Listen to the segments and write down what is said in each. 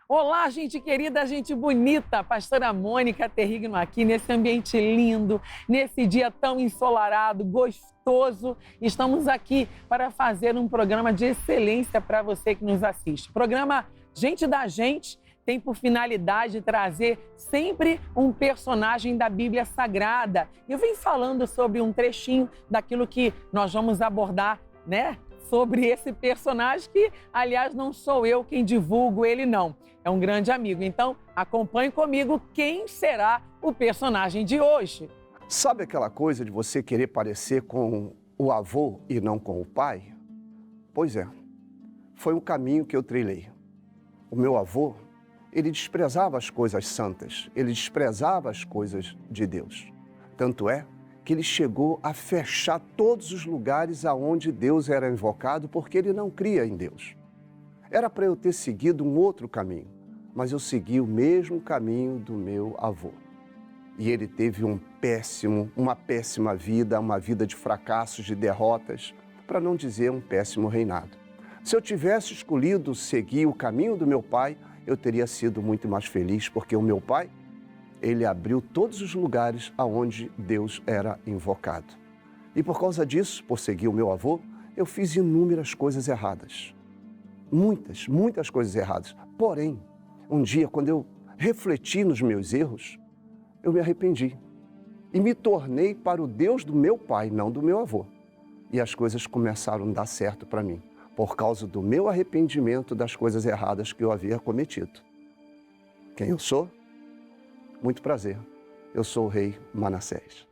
Olá, gente querida, gente bonita, pastora Mônica Terrigno aqui nesse ambiente lindo, nesse dia tão ensolarado, gostoso. Estamos aqui para fazer um programa de excelência para você que nos assiste. O programa Gente da Gente tem por finalidade trazer sempre um personagem da Bíblia Sagrada. Eu venho falando sobre um trechinho daquilo que nós vamos abordar, né? Sobre esse personagem que, aliás, não sou eu quem divulgo ele, não. É um grande amigo. Então, acompanhe comigo quem será o personagem de hoje. Sabe aquela coisa de você querer parecer com o avô e não com o pai? Pois é, foi um caminho que eu trilhei. O meu avô, ele desprezava as coisas santas, ele desprezava as coisas de Deus. Tanto é que ele chegou a fechar todos os lugares aonde Deus era invocado, porque ele não cria em Deus. Era para eu ter seguido um outro caminho, mas eu segui o mesmo caminho do meu avô. E ele teve uma péssima vida, uma vida de fracassos, de derrotas, para não dizer um péssimo reinado. Se eu tivesse escolhido seguir o caminho do meu pai, eu teria sido muito mais feliz, porque o meu pai, ele abriu todos os lugares aonde Deus era invocado. E por causa disso, por seguir o meu avô, eu fiz inúmeras coisas erradas. Muitas coisas erradas. Porém, um dia, quando eu refleti nos meus erros, eu me arrependi. E me tornei para o Deus do meu pai, não do meu avô. E as coisas começaram a dar certo para mim, por causa do meu arrependimento das coisas erradas que eu havia cometido. Quem eu sou? Muito prazer, eu sou o rei Manassés.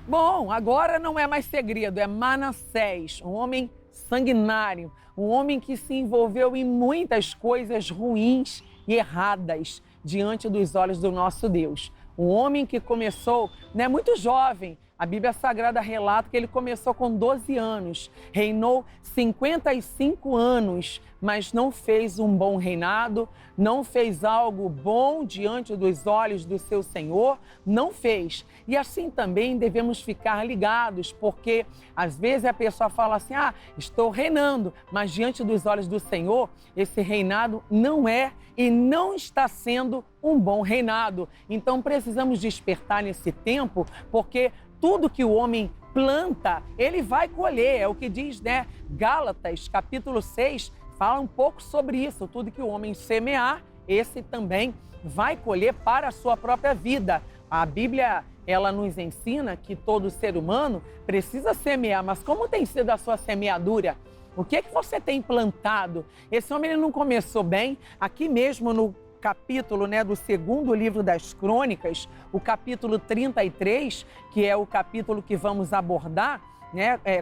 Bom, agora não é mais segredo, é Manassés, um homem sanguinário, um homem que se envolveu em muitas coisas ruins e erradas diante dos olhos do nosso Deus. Um homem que começou, muito jovem. A Bíblia Sagrada relata que ele começou com 12 anos, reinou 55 anos, mas não fez um bom reinado, não fez algo bom diante dos olhos do seu Senhor, não fez. E assim também devemos ficar ligados, porque às vezes a pessoa fala assim, estou reinando, mas diante dos olhos do Senhor, esse reinado não é e não está sendo um bom reinado. Então precisamos despertar nesse tempo, porque tudo que o homem planta, ele vai colher. É o que diz, Gálatas, capítulo 6, fala um pouco sobre isso. Tudo que o homem semear, esse também vai colher para a sua própria vida. A Bíblia, ela nos ensina que todo ser humano precisa semear, mas como tem sido a sua semeadura? O que é que você tem plantado? Esse homem ele não começou bem. Aqui mesmo no capítulo do segundo livro das Crônicas, o capítulo 33, que é o capítulo que vamos abordar,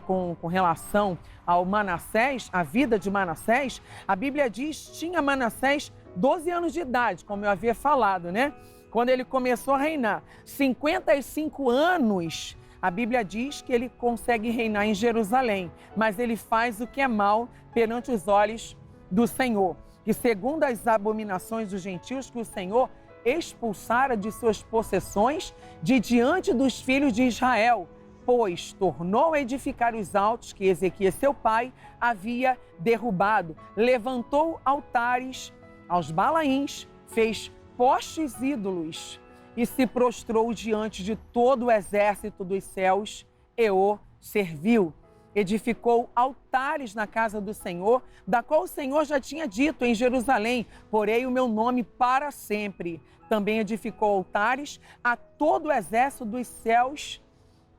com relação ao Manassés, a vida de Manassés, a Bíblia diz que tinha Manassés 12 anos de idade, como eu havia falado, quando ele começou a reinar. 55 anos, a Bíblia diz que ele consegue reinar em Jerusalém, mas ele faz o que é mal perante os olhos do Senhor. E segundo as abominações dos gentios que o Senhor expulsara de suas possessões de diante dos filhos de Israel, pois tornou a edificar os altos que Ezequias, seu pai, havia derrubado. Levantou altares aos Balaíns, fez postes ídolos e se prostrou diante de todo o exército dos céus e o serviu. Edificou altares na casa do Senhor, da qual o Senhor já tinha dito em Jerusalém, porei o meu nome para sempre. Também edificou altares a todo o exército dos céus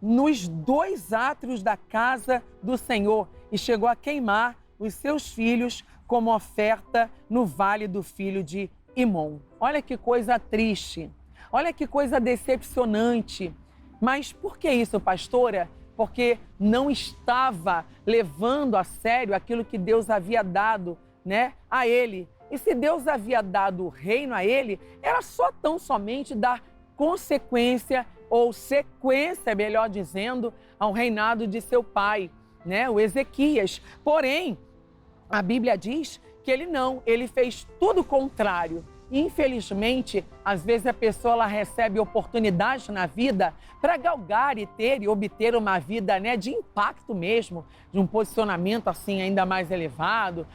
nos 2 átrios da casa do Senhor e chegou a queimar os seus filhos como oferta no vale do filho de Imom. Olha que coisa triste, olha que coisa decepcionante. Mas por que isso, pastora? Porque não estava levando a sério aquilo que Deus havia dado, a ele. E se Deus havia dado o reino a ele, era só tão somente dar consequência ou sequência, melhor dizendo, ao reinado de seu pai, o Ezequias. Porém, a Bíblia diz que ele fez tudo o contrário. Infelizmente, às vezes a pessoa ela recebe oportunidades na vida para galgar e ter e obter uma vida, de impacto mesmo, de um posicionamento assim ainda mais elevado,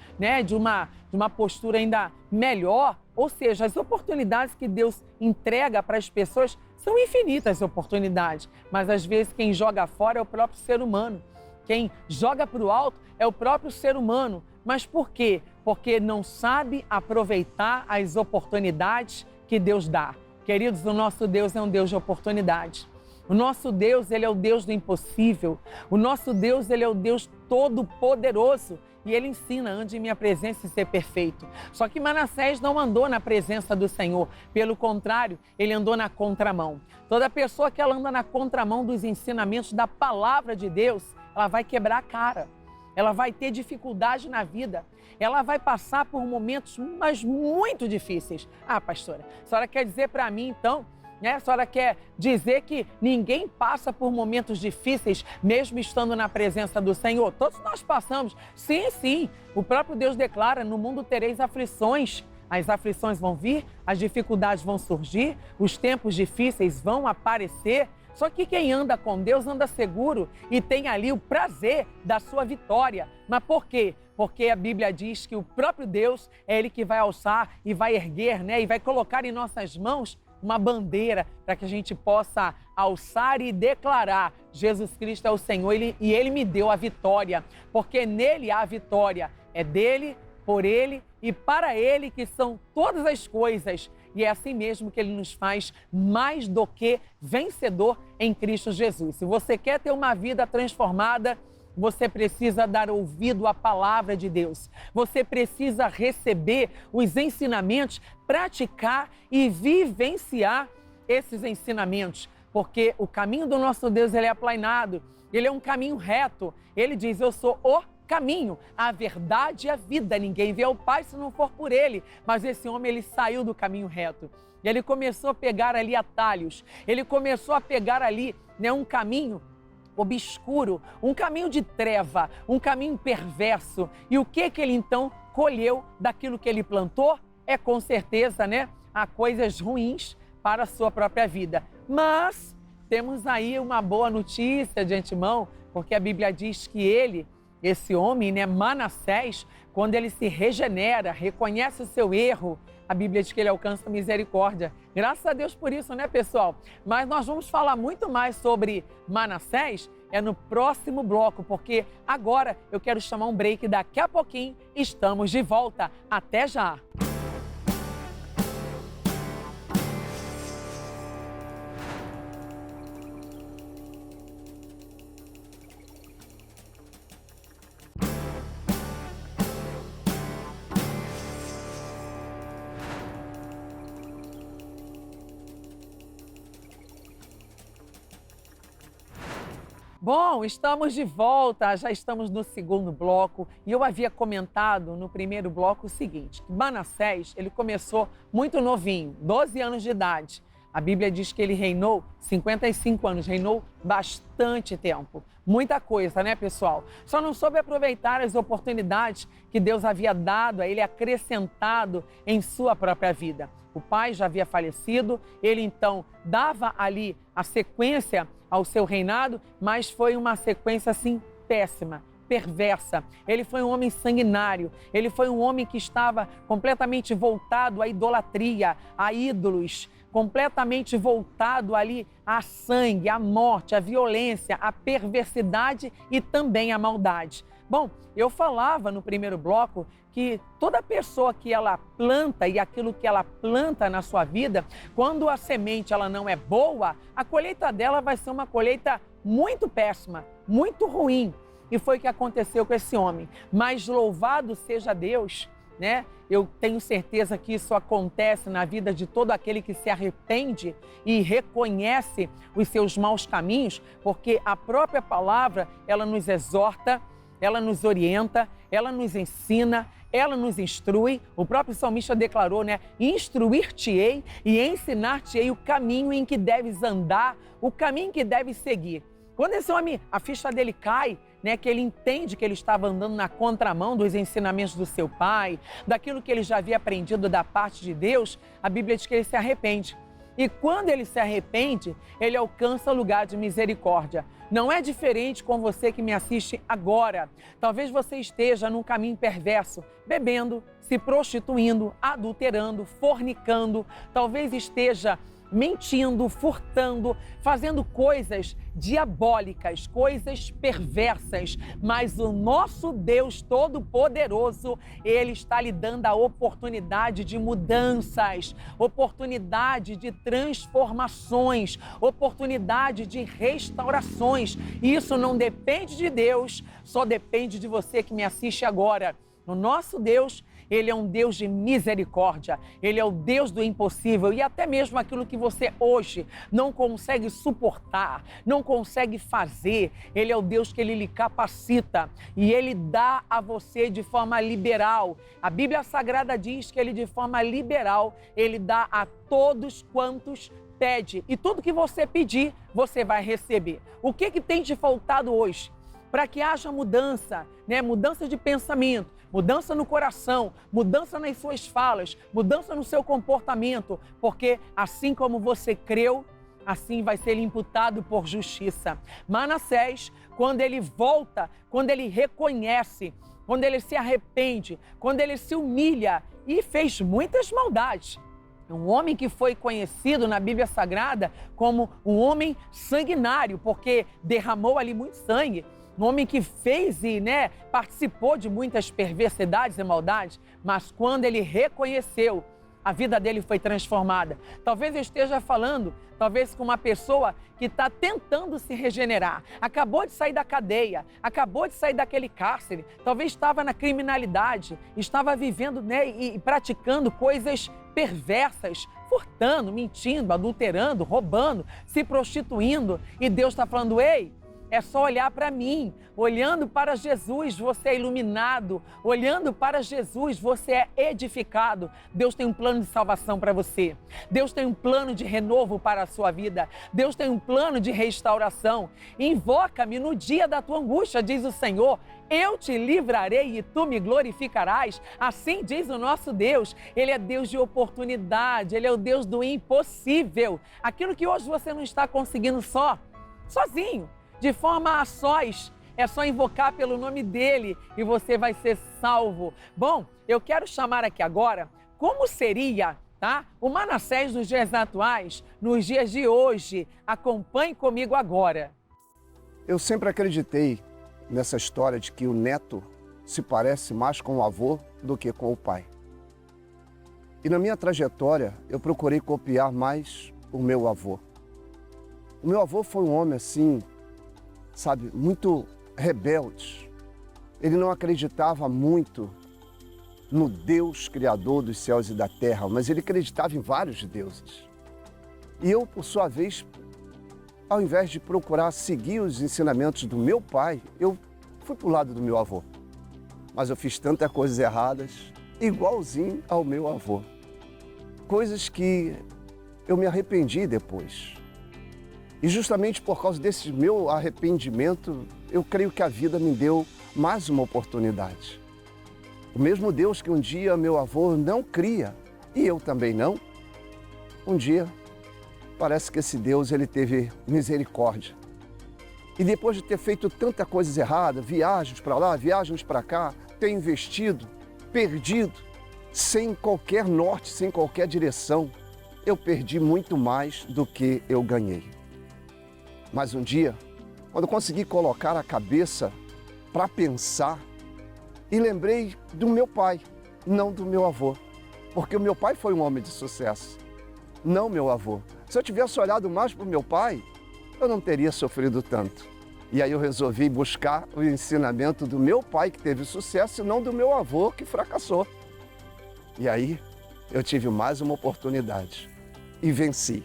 de uma postura ainda melhor Ou seja, as oportunidades que Deus entrega para as pessoas são infinitas oportunidades, mas às vezes quem joga fora é o próprio ser humano. Quem joga para o alto é o próprio ser humano. Mas por quê? Porque não sabe aproveitar as oportunidades que Deus dá. Queridos, o nosso Deus é um Deus de oportunidades. O nosso Deus, ele é o Deus do impossível. O nosso Deus, ele é o Deus todo-poderoso. E ele ensina, ande em minha presença e ser perfeito. Só que Manassés não andou na presença do Senhor. Pelo contrário, ele andou na contramão. Toda pessoa que ela anda na contramão dos ensinamentos da palavra de Deus, ela vai quebrar a cara. Ela vai ter dificuldade na vida. Ela vai passar por momentos, mas muito difíceis. Ah, pastora, a senhora quer dizer para mim, então, né? A senhora quer dizer que ninguém passa por momentos difíceis, mesmo estando na presença do Senhor? Todos nós passamos. Sim, sim. O próprio Deus declara, no mundo tereis aflições. As aflições vão vir, as dificuldades vão surgir, os tempos difíceis vão aparecer. Só que quem anda com Deus anda seguro e tem ali o prazer da sua vitória. Mas por quê? Porque a Bíblia diz que o próprio Deus é Ele que vai alçar e vai erguer, né? E vai colocar em nossas mãos uma bandeira para que a gente possa alçar e declarar: Jesus Cristo é o Senhor e Ele me deu a vitória. Porque nele há a vitória. É dele, por Ele e para Ele que são todas as coisas. E é assim mesmo que Ele nos faz mais do que vencedor em Cristo Jesus. Se você quer ter uma vida transformada, você precisa dar ouvido à palavra de Deus. Você precisa receber os ensinamentos, praticar e vivenciar esses ensinamentos. Porque o caminho do nosso Deus, ele é aplainado, ele é um caminho reto. Ele diz: eu sou o caminho, a verdade e a vida. Ninguém vê ao Pai se não for por Ele. Mas esse homem, ele saiu do caminho reto. E ele começou a pegar ali atalhos. Ele começou a pegar ali, né, um caminho obscuro, um caminho de treva, um caminho perverso. E o que ele então colheu daquilo que ele plantou? É com certeza, né, há coisas ruins para a sua própria vida. Mas temos aí uma boa notícia de antemão, porque a Bíblia diz que esse homem, né, Manassés, quando ele se regenera, reconhece o seu erro, a Bíblia diz que ele alcança misericórdia. Graças a Deus por isso, né, pessoal? Mas nós vamos falar muito mais sobre Manassés no próximo bloco, porque agora eu quero chamar um break. Daqui a pouquinho estamos de volta. Até já! Bom, estamos de volta, já estamos no segundo bloco e eu havia comentado no primeiro bloco o seguinte, que Manassés, ele começou muito novinho, 12 anos de idade. A Bíblia diz que ele reinou 55 anos, reinou bastante tempo. Muita coisa, né, pessoal? Só não soube aproveitar as oportunidades que Deus havia dado a ele, acrescentado em sua própria vida. O pai já havia falecido, ele então dava ali a sequência ao seu reinado, mas foi uma sequência assim péssima, perversa. Ele foi um homem sanguinário, ele foi um homem que estava completamente voltado à idolatria, a ídolos, completamente voltado ali a sangue, a morte, a violência, a perversidade e também a maldade. Bom, eu falava no primeiro bloco que toda pessoa que ela planta e aquilo que ela planta na sua vida, quando a semente ela não é boa, a colheita dela vai ser uma colheita muito péssima, muito ruim. E foi o que aconteceu com esse homem. Mas louvado seja Deus, né? Eu tenho certeza que isso acontece na vida de todo aquele que se arrepende e reconhece os seus maus caminhos, porque a própria palavra, ela nos exorta, ela nos orienta, ela nos ensina, ela nos instrui. O próprio salmista declarou, né? Instruir-te-ei e ensinar-te-ei o caminho em que deves andar, o caminho que deves seguir. Quando esse homem, a ficha dele cai, né, que ele entende que ele estava andando na contramão dos ensinamentos do seu pai, daquilo que ele já havia aprendido da parte de Deus, a Bíblia diz que ele se arrepende. E quando ele se arrepende, ele alcança lugar de misericórdia. Não é diferente com você que me assiste agora. Talvez você esteja num caminho perverso, bebendo, se prostituindo, adulterando, fornicando. Talvez esteja mentindo, furtando, fazendo coisas diabólicas, coisas perversas. Mas o nosso Deus Todo-Poderoso, Ele está lhe dando a oportunidade de mudanças, oportunidade de transformações, oportunidade de restaurações. E isso não depende de Deus, só depende de você que me assiste agora. O nosso Deus, Ele é um Deus de misericórdia, Ele é o Deus do impossível e até mesmo aquilo que você hoje não consegue suportar, não consegue fazer, Ele é o Deus que Ele lhe capacita e Ele dá a você de forma liberal. A Bíblia Sagrada diz que Ele de forma liberal, Ele dá a todos quantos pede e tudo que você pedir, você vai receber. O que tem te faltado hoje? Para que haja mudança, né? Mudança de pensamento, mudança no coração, mudança nas suas falas, mudança no seu comportamento, porque assim como você creu, assim vai ser imputado por justiça. Manassés, quando ele volta, quando ele reconhece, quando ele se arrepende, quando ele se humilha e fez muitas maldades. Um homem que foi conhecido na Bíblia Sagrada como um homem sanguinário, porque derramou ali muito sangue. Um homem que fez e participou de muitas perversidades e maldades, mas quando ele reconheceu, a vida dele foi transformada. Talvez eu esteja falando, talvez com uma pessoa que está tentando se regenerar, acabou de sair da cadeia, acabou de sair daquele cárcere, talvez estava na criminalidade, estava vivendo e praticando coisas perversas, furtando, mentindo, adulterando, roubando, se prostituindo, e Deus está falando, ei, é só olhar para mim, olhando para Jesus você é iluminado, olhando para Jesus você é edificado. Deus tem um plano de salvação para você, Deus tem um plano de renovo para a sua vida, Deus tem um plano de restauração. Invoca-me no dia da tua angústia, diz o Senhor, eu te livrarei e tu me glorificarás. Assim diz o nosso Deus, Ele é Deus de oportunidade, Ele é o Deus do impossível. Aquilo que hoje você não está conseguindo sozinho, de forma a sós, é só invocar pelo nome dele e você vai ser salvo. Bom, eu quero chamar aqui agora como seria, o Manassés nos dias atuais, nos dias de hoje. Acompanhe comigo agora. Eu sempre acreditei nessa história de que o neto se parece mais com o avô do que com o pai. E na minha trajetória, eu procurei copiar mais o meu avô. O meu avô foi um homem assim, muito rebelde. Ele não acreditava muito no Deus Criador dos céus e da terra, mas ele acreditava em vários deuses. E eu, por sua vez, ao invés de procurar seguir os ensinamentos do meu pai, eu fui para o lado do meu avô. Mas eu fiz tantas coisas erradas, igualzinho ao meu avô. Coisas que eu me arrependi depois. E justamente por causa desse meu arrependimento, eu creio que a vida me deu mais uma oportunidade. O mesmo Deus que um dia meu avô não cria, e eu também não, um dia parece que esse Deus ele teve misericórdia. E depois de ter feito tanta coisa errada, viagens para lá, viagens para cá, ter investido, perdido, sem qualquer norte, sem qualquer direção, eu perdi muito mais do que eu ganhei. Mas um dia, quando eu consegui colocar a cabeça para pensar, e lembrei do meu pai, não do meu avô. Porque o meu pai foi um homem de sucesso, não meu avô. Se eu tivesse olhado mais para o meu pai, eu não teria sofrido tanto. E aí eu resolvi buscar o ensinamento do meu pai, que teve sucesso, e não do meu avô, que fracassou. E aí eu tive mais uma oportunidade e venci.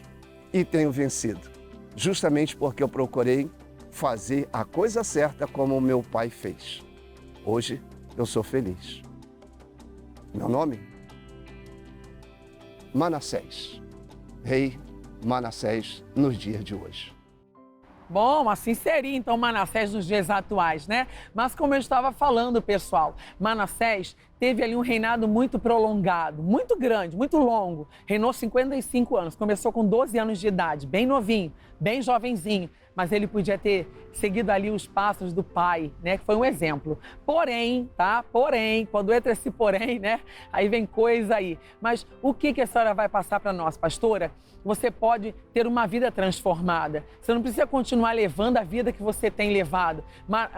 E tenho vencido. Justamente porque eu procurei fazer a coisa certa como o meu pai fez. Hoje eu sou feliz. Meu nome? Manassés. Rei Manassés nos dias de hoje. Bom, assim seria então Manassés nos dias atuais, né? Mas como eu estava falando, pessoal, Manassés teve ali um reinado muito prolongado, muito grande, muito longo. Reinou 55 anos, começou com 12 anos de idade, bem novinho, bem jovenzinho, mas ele podia ter seguido ali os passos do pai, né? Que foi um exemplo. Porém, tá? Porém, quando entra esse porém, né? Aí vem coisa aí. Mas o que a senhora vai passar para nós, pastora? Você pode ter uma vida transformada. Você não precisa continuar levando a vida que você tem levado.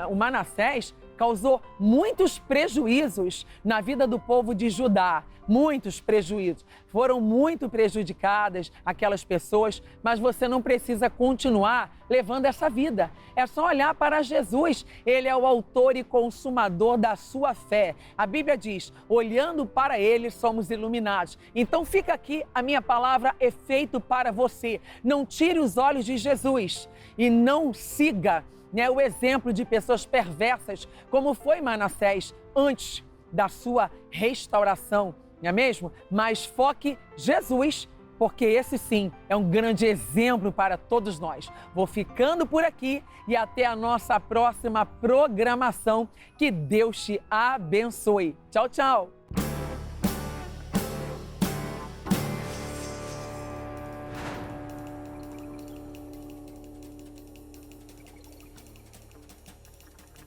O Manassés causou muitos prejuízos na vida do povo de Judá, muitos prejuízos. Foram muito prejudicadas aquelas pessoas, mas você não precisa continuar levando essa vida. É só olhar para Jesus. Ele é o autor e consumador da sua fé. A Bíblia diz, olhando para ele somos iluminados. Então fica aqui a minha palavra efeito para você. Não tire os olhos de Jesus e não siga o exemplo de pessoas perversas, como foi Manassés antes da sua restauração, não é mesmo? Mas foque Jesus, porque esse sim é um grande exemplo para todos nós. Vou ficando por aqui e até a nossa próxima programação. Que Deus te abençoe. Tchau, tchau!